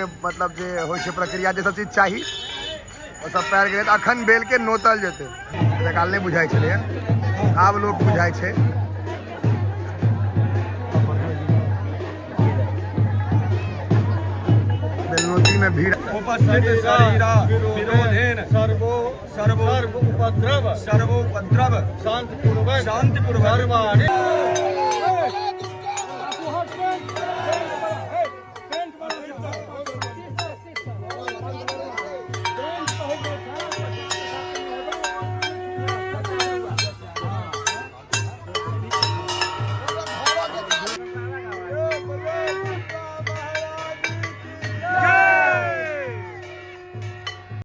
में मतलब जे होइ छै प्रक्रिया जे सब चीज चाहिए वो सब पैर गेल अखन बेल के नोतल जेतै काल नहीं बुझाई छलै आब लोग बुझाई छै बेलनोती में भीड़ उपस्थित शरीरा विरोधेन सर्वोपद्रव शांतिपूर्वक सर्वाणि